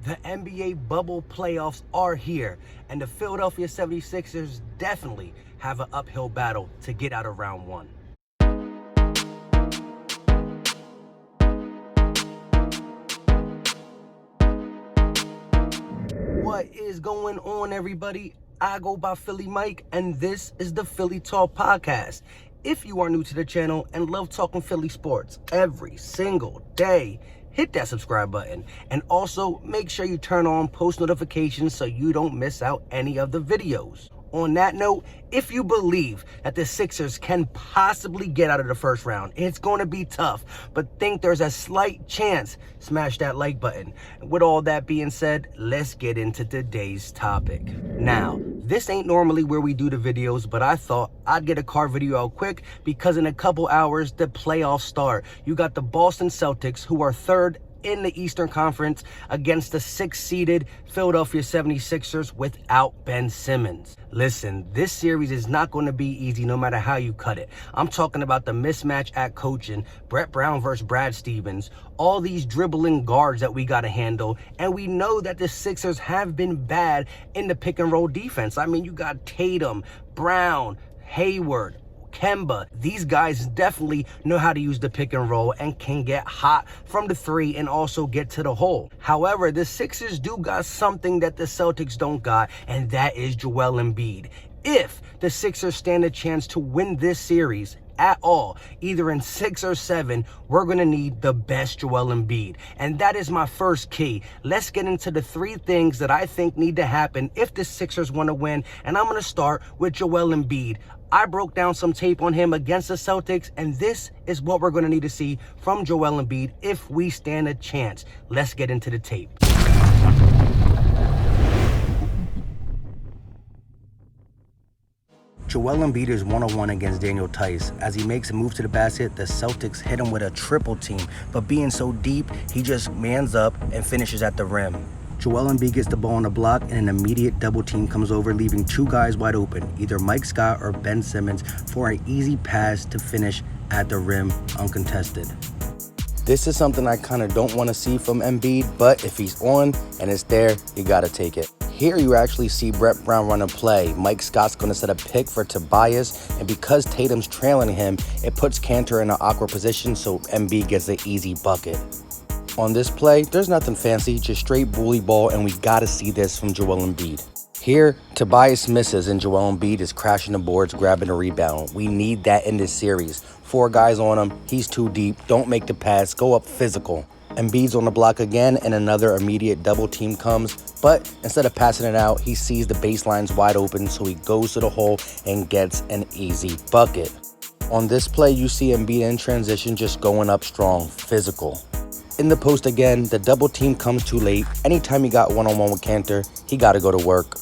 The NBA bubble playoffs are here, and the Philadelphia 76ers definitely have an uphill battle to get out of round one. What is going on, everybody? I go by Philly Mike, and this is the Philly Talk Podcast. If you are new to the channel and love talking Philly sports every single day, hit that subscribe button, and also make sure you turn on post notifications so you don't miss out any of the videos. On that note, if you believe that the Sixers can possibly get out of the first round, it's going to be tough, but think there's a slight chance, smash that like button. With all that being said, let's get into today's topic. Now, this ain't normally where we do the videos, but I thought I'd get a car video out quick because in a couple hours, the playoffs start. You got the Boston Celtics, who are third in the Eastern Conference, against the 6th-seeded Philadelphia 76ers without Ben Simmons. Listen, this series is not going to be easy no matter how you cut it. I'm talking about the mismatch at coaching, Brett Brown versus Brad Stevens, all these dribbling guards that we got to handle, and we know that the Sixers have been bad in the pick-and-roll defense. I mean, you got Tatum, Brown, Hayward, Kemba. These guys definitely know how to use the pick and roll and can get hot from the three and also get to the hole. However, the Sixers do got something that the Celtics don't got, and that is Joel Embiid. If the Sixers stand a chance to win this series at all, either in 6 or 7, we're going to need the best Joel Embiid. And that is my first key. Let's get into the 3 things that I think need to happen if the Sixers want to win. And I'm going to start with Joel Embiid. I broke down some tape on him against the Celtics, and this is what we're going to need to see from Joel Embiid if we stand a chance. Let's get into the tape. Joel Embiid is one-on-one against Daniel Tice. As he makes a move to the basket, the Celtics hit him with a triple team, but being so deep, he just mans up and finishes at the rim. Joel Embiid gets the ball on the block, and an immediate double team comes over, leaving 2 guys wide open, either Mike Scott or Ben Simmons, for an easy pass to finish at the rim uncontested. This is something I kind of don't want to see from Embiid, but if he's on and it's there, you got to take it. Here you actually see Brett Brown run a play. Mike Scott's going to set a pick for Tobias, and because Tatum's trailing him, it puts Cantor in an awkward position, so Embiid gets the easy bucket. On this play, there's nothing fancy, just straight bully ball, and we got to see this from Joel Embiid. Here, Tobias misses, and Joel Embiid is crashing the boards, grabbing a rebound. We need that in this series. 4 guys on him, he's too deep, don't make the pass, go up physical. Embiid's on the block again, and another immediate double team comes, but instead of passing it out, he sees the baseline's wide open, so he goes to the hole and gets an easy bucket. On this play, you see Embiid in transition, just going up strong, physical. In the post again, the double team comes too late. Anytime he got one-on-one with Cantor, he got to go to work.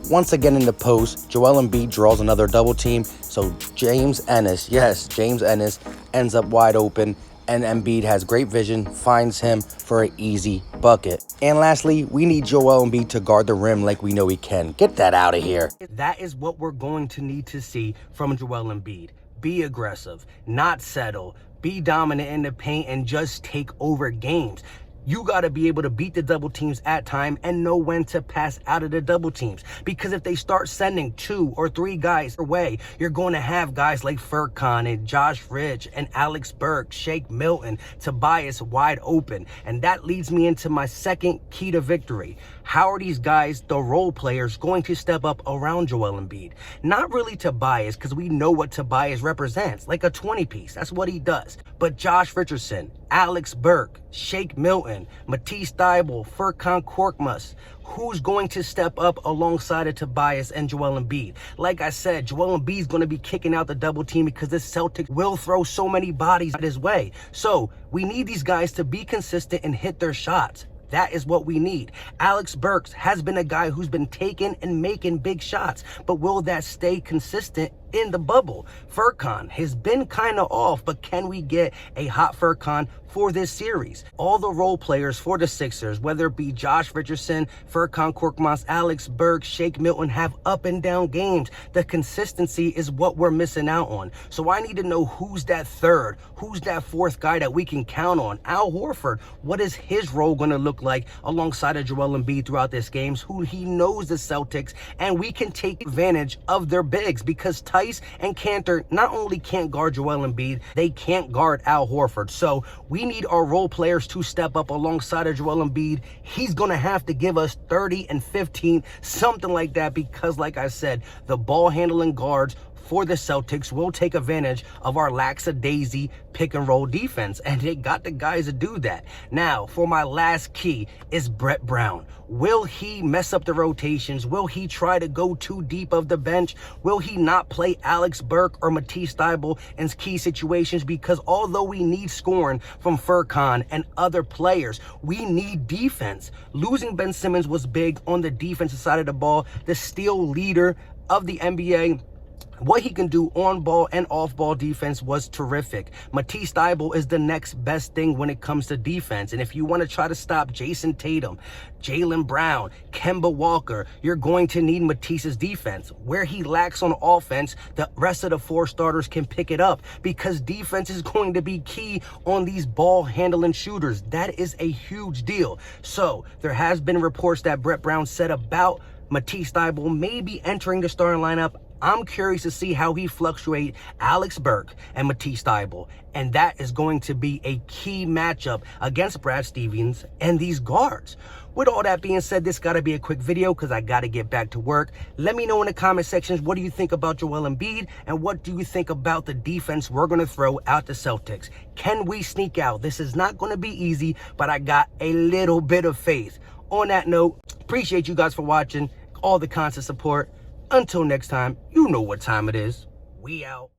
Once again in the post, Joel Embiid draws another double team, so James Ennis, yes, James Ennis, ends up wide open, and Embiid has great vision, finds him for an easy bucket. And lastly, we need Joel Embiid to guard the rim like we know he can. Get that out of here. That is what we're going to need to see from Joel Embiid. Be aggressive, not settle. Be dominant in the paint and just take over games. You got to be able to beat the double teams at time and know when to pass out of the double teams. Because if they start sending 2 or 3 guys away, you're going to have guys like Furkan and Josh Rich and Alex Burke, Shake Milton, Tobias wide open. And that leads me into my second key to victory. How are these guys, the role players, going to step up around Joel Embiid? Not really Tobias, because we know what Tobias represents, like a 20-piece. That's what he does. But Josh Richardson, Alex Burke, Shake Milton, Matisse Thybulle, Furkan Korkmaz. Who's going to step up alongside of Tobias and Joel Embiid? Like I said, Joel Embiid's going to be kicking out the double team because this Celtics will throw so many bodies his way. So we need these guys to be consistent and hit their shots. That is what we need. Alex Burks has been a guy who's been taking and making big shots, but will that stay consistent in the bubble. Furkan has been kind of off, but can we get a hot Furkan for this series? All the role players for the Sixers, whether it be Josh Richardson, Furkan Korkmaz, Alex Berg, Shake Milton, have up and down games. The consistency is what we're missing out on. So I need to know who's that third, who's that fourth guy that we can count on. Al Horford, what is his role going to look like alongside of Joel Embiid throughout this games, who he knows the Celtics, and we can take advantage of their bigs, because Tice and Cantor not only can't guard Joel Embiid, they can't guard Al Horford. So we need our role players to step up alongside of Joel Embiid. He's going to have to give us 30 and 15, something like that, because like I said, the ball handling guards for the Celtics will take advantage of our lackadaisy pick and roll defense, and they got the guys to do that. Now, for my last key is Brett Brown. Will he mess up the rotations? Will he try to go too deep of the bench? Will he not play Alex Burke or Matisse Thybulle in key situations? Because although we need scoring from Furkan and other players, we need defense. Losing Ben Simmons was big on the defensive side of the ball, the steal leader of the NBA. What he can do on ball and off ball defense was terrific. Matisse Thybulle is the next best thing when it comes to defense. And if you want to try to stop Jason Tatum, Jaylen Brown, Kemba Walker, you're going to need Matisse's defense. Where he lacks on offense, the rest of the four starters can pick it up, because defense is going to be key on these ball handling shooters. That is a huge deal. So there has been reports that Brett Brown said about Matisse Thybulle maybe entering the starting lineup. I'm curious to see how he fluctuate Alex Burke and Matisse Thybulle, and that is going to be a key matchup against Brad Stevens and these guards. With all that being said, this got to be a quick video because I got to get back to work. Let me know in the comment sections, what do you think about Joel Embiid, and what do you think about the defense we're going to throw out the Celtics? Can we sneak out? This is not going to be easy, but I got a little bit of faith. On that note, appreciate you guys for watching, all the constant support. Until next time, you know what time it is. We out.